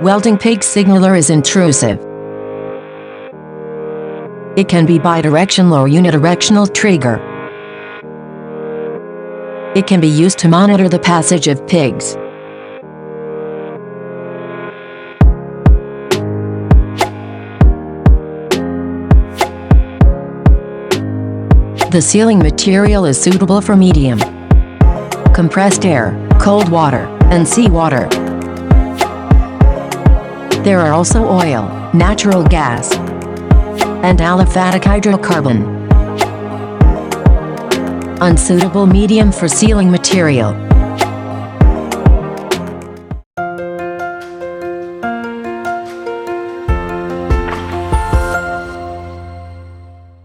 Welding pig signaler is intrusive. It can be bidirectional or unidirectional trigger. It can be used to monitor the passage of pigs. The sealing material is suitable for medium, compressed air, cold water, and seawater. There are also oil, natural gas, and aliphatic hydrocarbon. Unsuitable medium for sealing material.